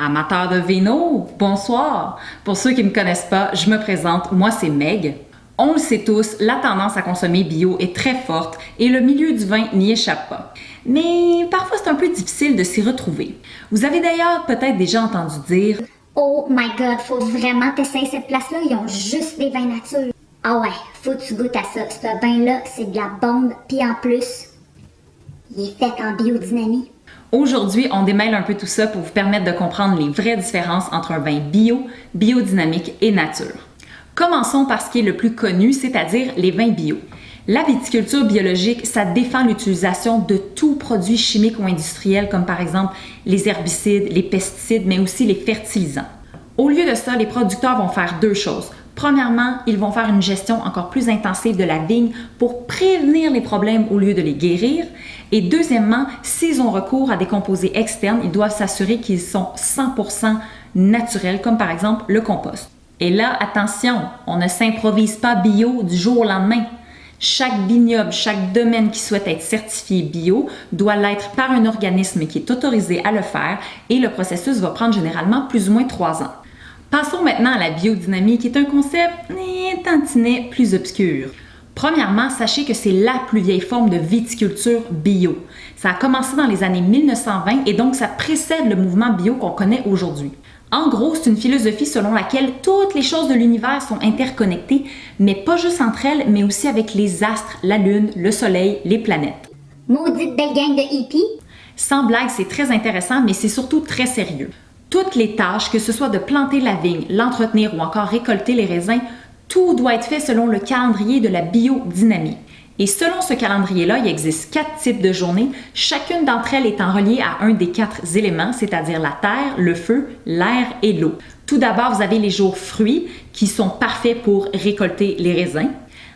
Amateurs de vino, bonsoir! Pour ceux qui ne me connaissent pas, je me présente, moi c'est Meg. On le sait tous, la tendance à consommer bio est très forte et le milieu du vin n'y échappe pas. Mais parfois c'est un peu difficile de s'y retrouver. Vous avez d'ailleurs peut-être déjà entendu dire « Oh my God, faut vraiment t'essayer cette place-là, ils ont juste des vins nature. Ah ouais, faut que tu goûtes à ça, ce vin-là, c'est de la bombe, puis en plus, il est fait en biodynamie. » Aujourd'hui, on démêle un peu tout ça pour vous permettre de comprendre les vraies différences entre un vin bio, biodynamique et nature. Commençons par ce qui est le plus connu, c'est-à-dire les vins bio. La viticulture biologique, ça défend l'utilisation de tout produit chimique ou industriel, comme par exemple les herbicides, les pesticides, mais aussi les fertilisants. Au lieu de ça, les producteurs vont faire deux choses. Premièrement, ils vont faire une gestion encore plus intensive de la vigne pour prévenir les problèmes au lieu de les guérir. Et deuxièmement, s'ils ont recours à des composés externes, ils doivent s'assurer qu'ils sont 100% naturels, comme par exemple le compost. Et là, attention, on ne s'improvise pas bio du jour au lendemain. Chaque vignoble, chaque domaine qui souhaite être certifié bio doit l'être par un organisme qui est autorisé à le faire et le processus va prendre généralement plus ou moins 3 ans. Passons maintenant à la biodynamie qui est un concept tantinet plus obscur. Premièrement, sachez que c'est la plus vieille forme de viticulture bio. Ça a commencé dans les années 1920 et donc ça précède le mouvement bio qu'on connaît aujourd'hui. En gros, c'est une philosophie selon laquelle toutes les choses de l'univers sont interconnectées, mais pas juste entre elles, mais aussi avec les astres, la lune, le soleil, les planètes. Maudite belle gang de hippies! Sans blague, c'est très intéressant, mais c'est surtout très sérieux. Toutes les tâches, que ce soit de planter la vigne, l'entretenir ou encore récolter les raisins, tout doit être fait selon le calendrier de la biodynamie. Et selon ce calendrier-là, il existe 4 types de journées, chacune d'entre elles étant reliée à un des 4 éléments, c'est-à-dire la terre, le feu, l'air et l'eau. Tout d'abord, vous avez les jours fruits qui sont parfaits pour récolter les raisins.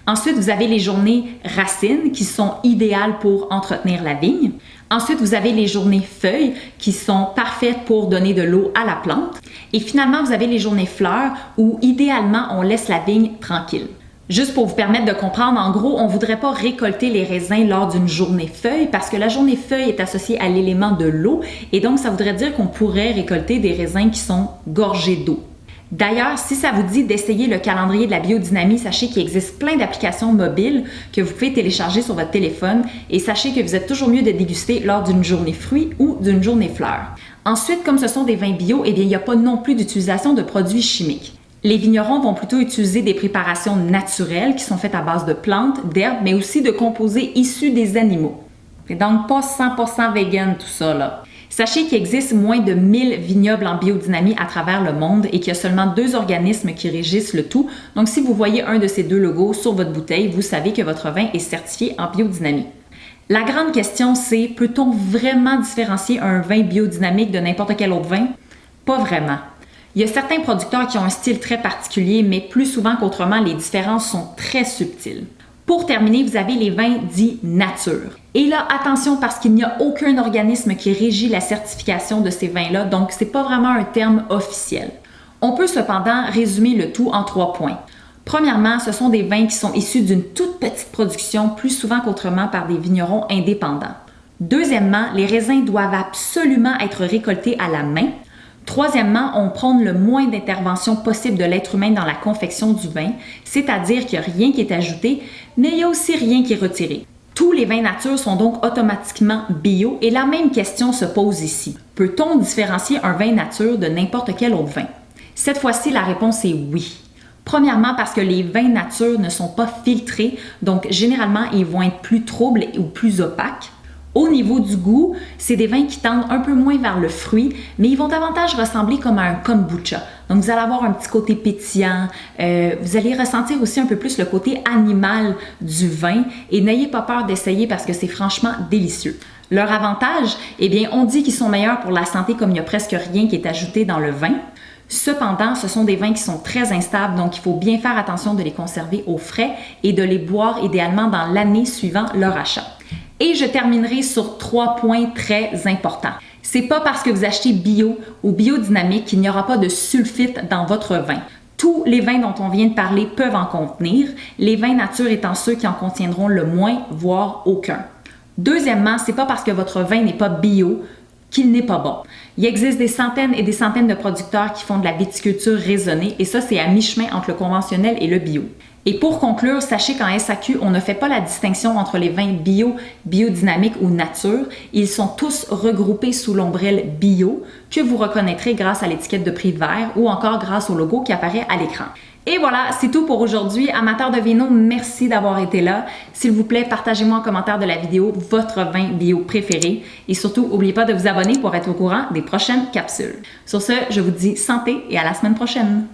Ensuite, vous avez les journées racines qui sont idéales pour entretenir la vigne. Ensuite, vous avez les journées feuilles qui sont parfaites pour donner de l'eau à la plante. Et finalement, vous avez les journées fleurs où idéalement, on laisse la vigne tranquille. Juste pour vous permettre de comprendre, en gros, on ne voudrait pas récolter les raisins lors d'une journée feuille parce que la journée feuille est associée à l'élément de l'eau et donc ça voudrait dire qu'on pourrait récolter des raisins qui sont gorgés d'eau. D'ailleurs, si ça vous dit d'essayer le calendrier de la biodynamie, sachez qu'il existe plein d'applications mobiles que vous pouvez télécharger sur votre téléphone et sachez que vous êtes toujours mieux de déguster lors d'une journée fruits ou d'une journée fleurs. Ensuite, comme ce sont des vins bio, il n'y a pas non plus d'utilisation de produits chimiques. Les vignerons vont plutôt utiliser des préparations naturelles qui sont faites à base de plantes, d'herbes, mais aussi de composés issus des animaux. C'est donc pas 100% vegan tout ça là. Sachez qu'il existe moins de 1000 vignobles en biodynamie à travers le monde et qu'il y a seulement 2 organismes qui régissent le tout. Donc, si vous voyez un de ces 2 logos sur votre bouteille, vous savez que votre vin est certifié en biodynamie. La grande question, c'est peut-on vraiment différencier un vin biodynamique de n'importe quel autre vin? Pas vraiment. Il y a certains producteurs qui ont un style très particulier, mais plus souvent qu'autrement, les différences sont très subtiles. Pour terminer, vous avez les vins dits nature. Et là, attention parce qu'il n'y a aucun organisme qui régit la certification de ces vins-là, donc c'est pas vraiment un terme officiel. On peut cependant résumer le tout en 3 points. Premièrement, ce sont des vins qui sont issus d'une toute petite production, plus souvent qu'autrement par des vignerons indépendants. Deuxièmement, les raisins doivent absolument être récoltés à la main. Troisièmement, on prône le moins d'intervention possible de l'être humain dans la confection du vin, c'est-à-dire qu'il n'y a rien qui est ajouté, mais il n'y a aussi rien qui est retiré. Tous les vins nature sont donc automatiquement bio et la même question se pose ici. Peut-on différencier un vin nature de n'importe quel autre vin? Cette fois-ci, la réponse est oui. Premièrement, parce que les vins nature ne sont pas filtrés, donc généralement, ils vont être plus troubles ou plus opaques. Au niveau du goût, c'est des vins qui tendent un peu moins vers le fruit, mais ils vont davantage ressembler comme à un kombucha. Donc, vous allez avoir un petit côté pétillant, vous allez ressentir aussi un peu plus le côté animal du vin et n'ayez pas peur d'essayer parce que c'est franchement délicieux. Leur avantage, eh bien, on dit qu'ils sont meilleurs pour la santé comme il n'y a presque rien qui est ajouté dans le vin. Cependant, ce sont des vins qui sont très instables, donc il faut bien faire attention de les conserver au frais et de les boire idéalement dans l'année suivant leur achat. Et je terminerai sur 3 points très importants. C'est pas parce que vous achetez bio ou biodynamique qu'il n'y aura pas de sulfite dans votre vin. Tous les vins dont on vient de parler peuvent en contenir, les vins nature étant ceux qui en contiendront le moins, voire aucun. Deuxièmement, c'est pas parce que votre vin n'est pas bio qu'il n'est pas bon. Il existe des centaines et des centaines de producteurs qui font de la viticulture raisonnée et ça, c'est à mi-chemin entre le conventionnel et le bio. Et pour conclure, sachez qu'en SAQ, on ne fait pas la distinction entre les vins bio, biodynamiques ou nature. Ils sont tous regroupés sous l'ombrelle bio que vous reconnaîtrez grâce à l'étiquette de prix vert ou encore grâce au logo qui apparaît à l'écran. Et voilà, c'est tout pour aujourd'hui. Amateurs de vino, merci d'avoir été là. S'il vous plaît, partagez-moi en commentaire de la vidéo votre vin bio préféré. Et surtout, n'oubliez pas de vous abonner pour être au courant des prochaines capsules. Sur ce, je vous dis santé et à la semaine prochaine.